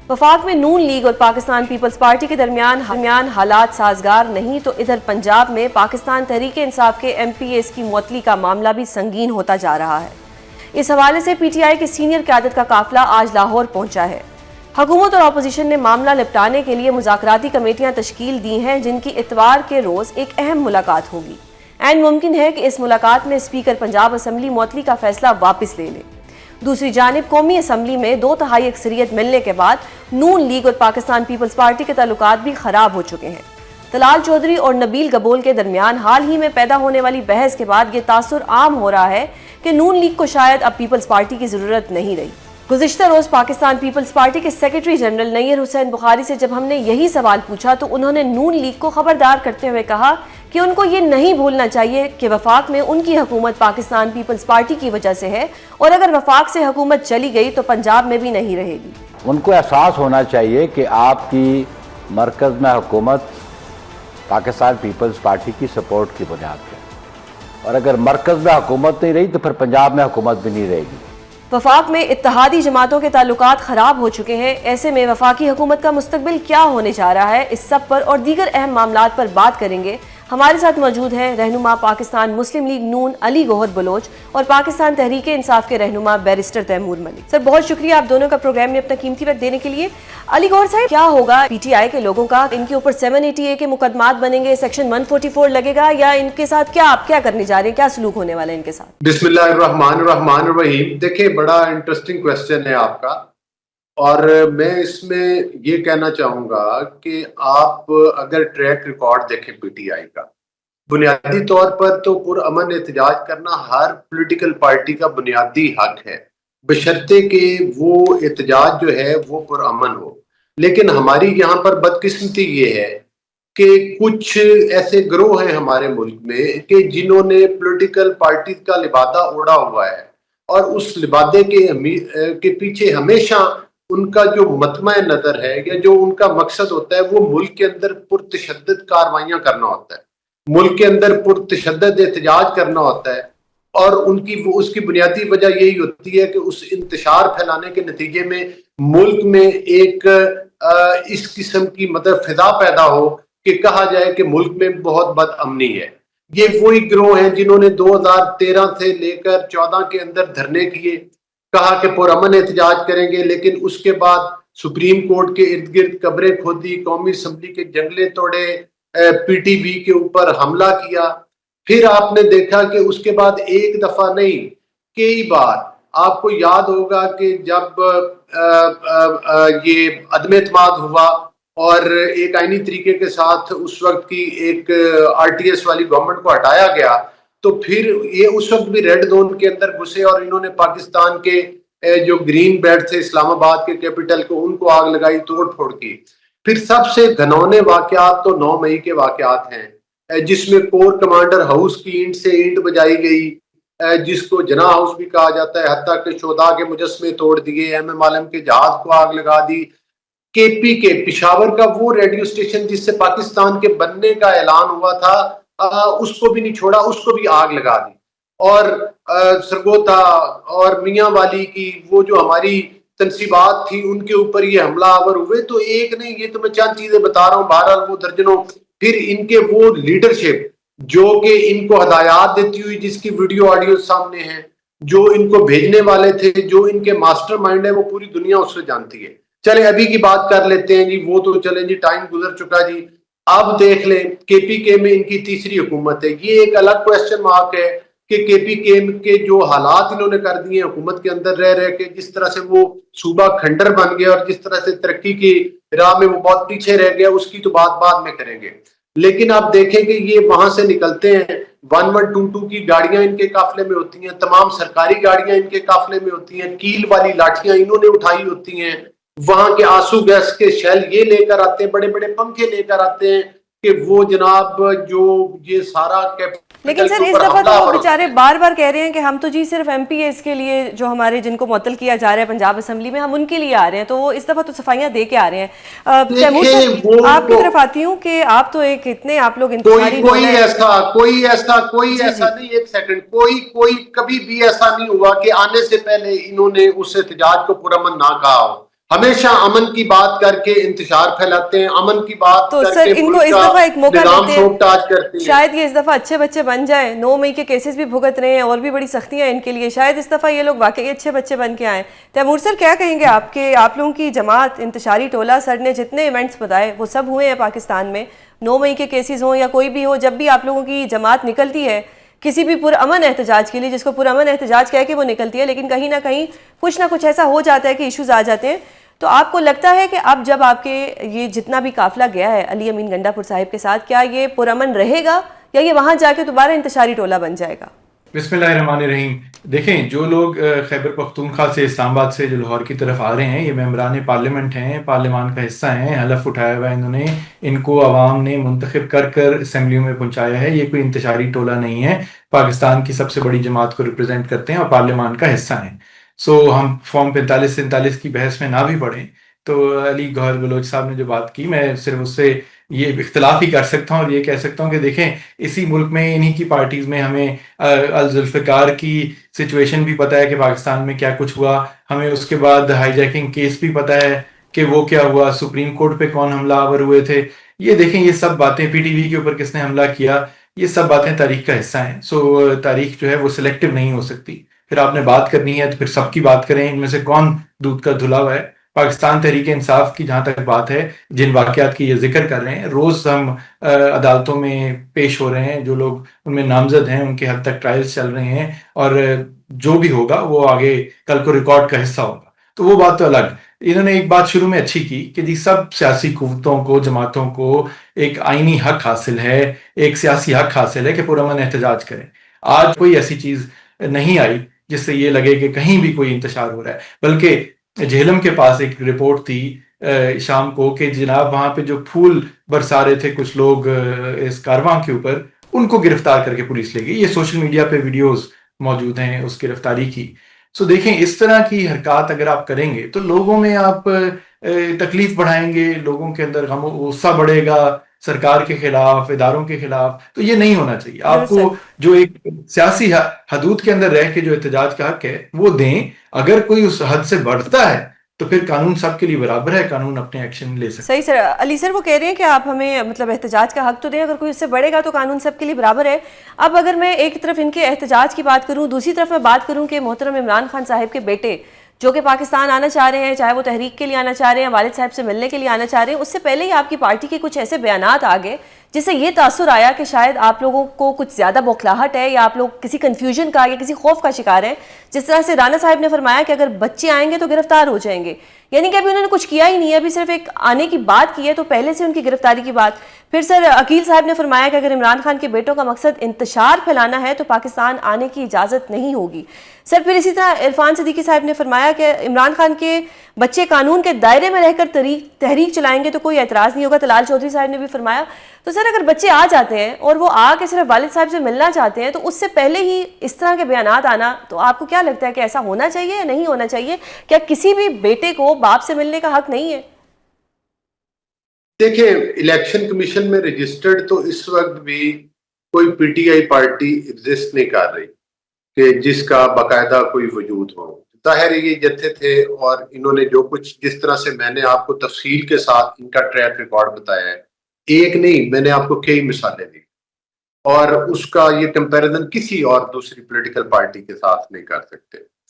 وفاق میں نون لیگ اور پاکستان پیپلز پارٹی کے درمیان حالات سازگار نہیں تو ادھر پنجاب میں پاکستان تحریک انصاف کے ایم پی ایز کی معطلی کا معاملہ بھی سنگین ہوتا جا رہا ہے۔ اس حوالے سے پی ٹی آئی کی سینئر قیادت کا قافلہ آج لاہور پہنچا ہے۔ حکومت اور اپوزیشن نے معاملہ نپٹانے کے لیے مذاکراتی کمیٹیاں تشکیل دی ہیں، جن کی اتوار کے روز ایک اہم ملاقات ہوگی۔ عین ممکن ہے کہ اس ملاقات میں اسپیکر پنجاب اسمبلی معطلی کا فیصلہ واپس لے لے۔ دوسری جانب قومی اسمبلی میں 2/3 اکثریت ملنے کے بعد نون لیگ اور پاکستان پیپلز پارٹی کے تعلقات بھی خراب ہو چکے ہیں۔ طلال چودھری اور نبیل گبول کے درمیان حال ہی میں پیدا ہونے والی بحث کے بعد یہ تاثر عام ہو رہا ہے کہ نون لیگ کو شاید اب پیپلز پارٹی کی ضرورت نہیں رہی۔ گزشتہ روز پاکستان پیپلز پارٹی کے سیکرٹری جنرل نیر حسین بخاری سے جب ہم نے یہی سوال پوچھا تو انہوں نے نون لیگ کو خبردار کرتے ہوئے کہا کہ ان کو یہ نہیں بھولنا چاہیے کہ وفاق میں ان کی حکومت پاکستان پیپلز پارٹی کی وجہ سے ہے، اور اگر وفاق سے حکومت چلی گئی تو پنجاب میں بھی نہیں رہے گی۔ ان کو احساس ہونا چاہیے کہ آپ کی مرکز میں حکومت پاکستان پیپلز پارٹی کی سپورٹ کی بنیاد پہ، اور اگر مرکز میں حکومت نہیں رہی تو پھر پنجاب میں حکومت بھی نہیں رہے گی۔ وفاق میں اتحادی جماعتوں کے تعلقات خراب ہو چکے ہیں، ایسے میں وفاقی حکومت کا مستقبل کیا ہونے جا رہا ہے، اس سب پر اور دیگر اہم معاملات پر بات کریں گے۔ ہمارے ساتھ موجود ہیں رہنما پاکستان مسلم لیگ نون علی گوہر بلوچ اور پاکستان تحریک انصاف کے رہنما بیرسٹر تیمور ملک۔ سر بہت شکریہ آپ دونوں کا پروگرام میں اپنا قیمتی وقت دینے کے لیے۔ علی گوہر صاحب، کیا ہوگا پی ٹی آئی کے لوگوں کا؟ ان کے اوپر 780A کے مقدمات بنیں گے، سیکشن 144 لگے گا، یا ان کے ساتھ کیا آپ کیا کرنے جا رہے ہیں، کیا سلوک ہونے والا ہے ان کے ساتھ؟ بسم اللہ الرحمن الرحیم۔ دیکھیں، بڑا انٹرسٹنگ کویسچن ہے آپ کا، اور میں اس میں یہ کہنا چاہوں گا کہ آپ اگر ٹریک ریکارڈ دیکھیں پی ٹی آئی کا، بنیادی طور پر تو پرامن احتجاج کرنا ہر پولیٹیکل پارٹی کا بنیادی حق ہے، بشرطے کہ وہ احتجاج جو ہے وہ پرامن ہو۔ لیکن ہماری یہاں پر بدقسمتی یہ ہے کہ کچھ ایسے گروہ ہیں ہمارے ملک میں کہ جنہوں نے پولیٹیکل پارٹی کا لبادہ اوڑھا ہوا ہے، اور اس لبادے کے پیچھے ہمیشہ ان کا جو مطمع نظر ہے یا جو ان کا مقصد ہوتا ہے وہ ملک کے اندر پرتشدد کاروائیاں کرنا ہوتا ہے، ملک کے اندر پرتشدد احتجاج کرنا ہوتا ہے، اور اس کی بنیادی وجہ یہی ہوتی ہے کہ اس انتشار پھیلانے کے نتیجے میں ملک میں ایک اس قسم کی فضا پیدا ہو کہ کہا جائے کہ ملک میں بہت بد امنی ہے۔ یہ وہی گروہ ہیں جنہوں نے 2013 سے لے کر 14 کے اندر دھرنے کیے، کہا کہ پرامن احتجاج کریں گے، لیکن اس کے بعد سپریم کورٹ کے ارد گرد قبریں کھودی، قومی اسمبلی کے جنگلے توڑے، پی ٹی وی کے اوپر حملہ کیا۔ پھر آپ نے دیکھا کہ اس کے بعد ایک دفعہ نہیں، کئی بار آپ کو یاد ہوگا کہ جب یہ عدم اعتماد ہوا اور ایک آئینی طریقے کے ساتھ اس وقت کی ایک آر ٹی ایس والی گورنمنٹ کو ہٹایا گیا، تو پھر یہ اس وقت بھی ریڈ زون کے اندر گھسے اور انہوں نے پاکستان کے جو گرین بیلٹ تھے اسلام آباد کے کیپٹل کو، ان کو آگ لگائی، توڑ پھوڑ کی۔ پھر سب سے گھنونے واقعات تو 9 مئی کے واقعات ہیں، جس میں کور کمانڈر ہاؤس کی اینٹ سے اینٹ بجائی گئی، جس کو جناح ہاؤس بھی کہا جاتا ہے، حتیٰ کہ شہداء کے مجسمے توڑ دیے، ایم عالم کے جہاز کو آگ لگا دی۔ کے پی کے پشاور کا وہ ریڈیو اسٹیشن جس سے پاکستان کے بننے کا اعلان ہوا تھا، اس کو بھی نہیں چھوڑا، اس کو بھی آگ لگا دی۔ اور سرگوتا اور میاں والی کی وہ جو ہماری تنصیبات تھی، ان کے اوپر یہ حملہ آور ہوئے۔ تو ایک نہیں، یہ تو میں چند چیزیں بتا رہا ہوں، بہرحال وہ درجنوں۔ پھر ان کے وہ لیڈرشپ جو کہ ان کو ہدایات دیتی ہوئی، جس کی ویڈیو آڈیو سامنے ہیں، جو ان کو بھیجنے والے تھے، جو ان کے ماسٹر مائنڈ ہے، وہ پوری دنیا اس سے جانتی ہے۔ چلے ابھی کی بات کر لیتے ہیں جی، وہ تو چلیں جی، ٹائم گزر چکا جی۔ اب دیکھ لیں کے پی کے میں ان کی تیسری حکومت ہے۔ یہ ایک الگ کویسچن مارک ہے کہ کے پی کے جو حالات انہوں نے کر دیے حکومت کے اندر رہ کے، جس طرح سے وہ صوبہ کھنڈر بن گیا اور جس طرح سے ترقی کی راہ میں وہ بہت پیچھے رہ گیا، اس کی تو بات بعد میں کریں گے۔ لیکن آپ دیکھیں کہ یہ وہاں سے نکلتے ہیں، 1122 کی گاڑیاں ان کے قافلے میں ہوتی ہیں، تمام سرکاری گاڑیاں ان کے قافلے میں ہوتی ہیں، کیل والی لاٹھیاں انہوں نے اٹھائی ہوتی ہیں، وہاں کے آنسو گیس کے شیل یہ لے کر آتے ہیں، بڑے بڑے پنکھے لے کر آتے ہیں کہ وہ جناب جو یہ سارا لیکن سر اس دفعہ تو وہ بیچارے بار بار کہہ رہے ہیں کہ ہم تو جی صرف ایم پی ایس کے لیے، جو ہمارے جن کو معطل کیا جا رہا ہے پنجاب اسمبلی میں، ہم ان کے لیے آ رہے ہیں، تو وہ اس دفعہ تو صفائیاں دے کے آ رہے ہیں۔ تیمور صاحب، آپ کی طرف آتی ہوں کہ آپ تو ایک اتنے آپ لوگ انتظاری کوئی ایسا نہیں، ایک سیکنڈ، کوئی کبھی بھی ایسا نہیں ہوا کہ آنے سے پہلے انہوں نے اس احتجاج کو پرامن نہ کہا ہو۔ ہمیشہ امن کی بات کر کے انتشار پھیلاتے ہیں, امن کی بات تو کر سر کے ان کو ملک اس کا دفعہ ایک موقع نظام دیتے ہیں, سوبتاج کرتے ہیں. شاید یہ اس دفعہ اچھے بچے بن جائیں. 9 مئی کے کیسز بھی بھگت رہے ہیں, اور بھی بڑی سختیاں ان کے لیے, شاید اس دفعہ یہ لوگ واقعی اچھے بچے بن کے آئیں. تیمور سر کیا کہیں گے آپ لوگوں کی جماعت انتشاری ٹولہ سر نے جتنے ایونٹس بتائے وہ سب ہوئے ہیں پاکستان میں, 9 مئی کے کیسز ہوں یا کوئی بھی ہو, جب بھی آپ لوگوں کی جماعت نکلتی ہے کسی بھی پرامن احتجاج کے لیے, جس کو پرامن احتجاج کہہ کے وہ نکلتی ہے, لیکن کہیں نہ کہیں کچھ نہ کچھ ایسا ہو جاتا ہے کہ ایشوز آ جاتے ہیں, تو آپ کو لگتا ہے کہ اب جب آپ کے یہ جتنا بھی قافلہ گیا ہے علی امین گنڈا پور صاحب کے ساتھ, کیا یہ پرامن رہے گا یا یہ وہاں جا کے دوبارہ انتشاری ٹولہ بن جائے گا؟ بسم اللہ الرحمن الرحیم. دیکھیں, جو لوگ خیبر پختونخوا سے, اسلام آباد سے جو لاہور کی طرف آ رہے ہیں, یہ ممبران پارلیمنٹ ہیں, پارلیمان کا حصہ ہیں, حلف اٹھایا ہوا ہے انہوں نے, ان کو عوام نے منتخب کر کر اسمبلیوں میں پہنچایا ہے. یہ کوئی انتشاری ٹولہ نہیں ہے, پاکستان کی سب سے بڑی جماعت کو ریپرزینٹ کرتے ہیں اور پارلیمان کا حصہ ہیں. سو ہم فارم 45-47 کی بحث میں نہ بھی پڑھیں, تو علی گوہر بلوچ صاحب نے جو بات کی, میں صرف اس سے یہ اختلاف ہی کر سکتا ہوں اور یہ کہہ سکتا ہوں کہ دیکھیں, اسی ملک میں انہی کی پارٹیز میں ہمیں الذوالفقار کی سچویشن بھی پتہ ہے کہ پاکستان میں کیا کچھ ہوا, ہمیں اس کے بعد ہائی جیکنگ کیس بھی پتہ ہے کہ وہ کیا ہوا, سپریم کورٹ پہ کون حملہ آور ہوئے تھے. یہ دیکھیں, یہ سب باتیں, پی ٹی وی کے اوپر کس نے حملہ کیا, یہ سب باتیں تاریخ کا حصہ ہیں. سو تاریخ جو ہے وہ سلیکٹو نہیں ہو سکتی. پھر آپ نے بات کرنی ہے تو پھر سب کی بات کریں, ان میں سے کون دودھ کا دھلا ہوا ہے. پاکستان تحریک انصاف کی جہاں تک بات ہے, جن واقعات کی یہ ذکر کر رہے ہیں, روز ہم عدالتوں میں پیش ہو رہے ہیں, جو لوگ ان میں نامزد ہیں ان کے حد تک ٹرائلز چل رہے ہیں, اور جو بھی ہوگا وہ آگے کل کو ریکارڈ کا حصہ ہوگا. تو وہ بات تو الگ. انہوں نے ایک بات شروع میں اچھی کی کہ جی سب سیاسی قوتوں کو, جماعتوں کو ایک آئینی حق حاصل ہے, ایک سیاسی حق حاصل ہے کہ پرامن احتجاج کریں. آج کوئی ایسی چیز نہیں آئی جس سے یہ لگے کہ کہیں بھی کوئی انتشار ہو رہا ہے, بلکہ جہلم کے پاس ایک رپورٹ تھی شام کو کہ جناب وہاں پہ جو پھول برسا رہے تھے کچھ لوگ اس کارواں کے اوپر, ان کو گرفتار کر کے پولیس لے گئی. یہ سوشل میڈیا پہ ویڈیوز موجود ہیں اس گرفتاری کی. سو دیکھیں, اس طرح کی حرکات اگر آپ کریں گے تو لوگوں میں آپ تکلیف بڑھائیں گے, لوگوں کے اندر غم و غصہ بڑھے گا سرکار کے خلاف, اداروں کے خلاف. تو یہ نہیں ہونا چاہیے. آپ کو جو ایک سیاسی حدود کے اندر رہ کے جو احتجاج کا حق ہے وہ دیں. اگر کوئی اس حد سے بڑھتا ہے تو پھر قانون سب کے لیے برابر ہے, قانون اپنے ایکشن لے سکتا ہے. صحیح سر. علی سر وہ کہہ رہے ہیں کہ آپ ہمیں مطلب احتجاج کا حق تو دیں, اگر کوئی اس سے بڑھے گا تو قانون سب کے لیے برابر ہے. اب اگر میں ایک طرف ان کے احتجاج کی بات کروں, دوسری طرف میں بات کروں کہ محترم عمران خان صاحب کے بیٹے جو کہ پاکستان آنا چاہ رہے ہیں, چاہے وہ تحریک کے لیے آنا چاہ رہے ہیں, والد صاحب سے ملنے کے لیے آنا چاہ رہے ہیں, اس سے پہلے ہی آپ کی پارٹی کے کچھ ایسے بیانات آ گئے جس سے یہ تاثر آیا کہ شاید آپ لوگوں کو کچھ زیادہ بوکھلاہٹ ہے یا آپ لوگ کسی کنفیوژن کا یا کسی خوف کا شکار ہیں. جس طرح سے رانا صاحب نے فرمایا کہ اگر بچے آئیں گے تو گرفتار ہو جائیں گے, یعنی کہ ابھی انہوں نے کچھ کیا ہی نہیں ہے, ابھی صرف ایک آنے کی بات کی ہے, تو پہلے سے ان کی گرفتاری کی بات. پھر سر عقیل صاحب نے فرمایا کہ اگر عمران خان کے بیٹوں کا مقصد انتشار پھیلانا ہے تو پاکستان آنے کی اجازت نہیں ہوگی. سر پھر اسی طرح عرفان صدیقی صاحب نے فرمایا کہ عمران خان کے بچے قانون کے دائرے میں رہ کر تحریک چلائیں گے تو کوئی اعتراض نہیں ہوگا. طلال چودھری صاحب نے بھی فرمایا. تو سر اگر بچے آ جاتے ہیں اور وہ آ کے صرف والد صاحب سے ملنا چاہتے ہیں تو اس سے پہلے ہی اس طرح کے بیانات آنا, تو آپ کو کیا لگتا ہے کہ ایسا ہونا چاہیے یا نہیں ہونا چاہیے؟ کیا کسی بھی بیٹے کو باپ سے ملنے کا حق نہیں ہے؟ دیکھیں, الیکشن کمیشن میں رجسٹرڈ تو اس وقت بھی کوئی P T I party exist نہیں کر رہی کہ جس کا باقاعدہ کوئی وجود ہو. ظاہر یہ جتھے تھے, اور انہوں نے جو کچھ, جس طرح سے میں نے آپ کو تفصیل کے ساتھ ان کا ٹریک ریکارڈ بتایا ہے, ایک نہیں میں نے آپ کو کئی مثالیں دی, اور اس کا یہ کمپیریزن کسی اور دوسری پولیٹیکل پارٹی کے ساتھ نہیں کر سکتے.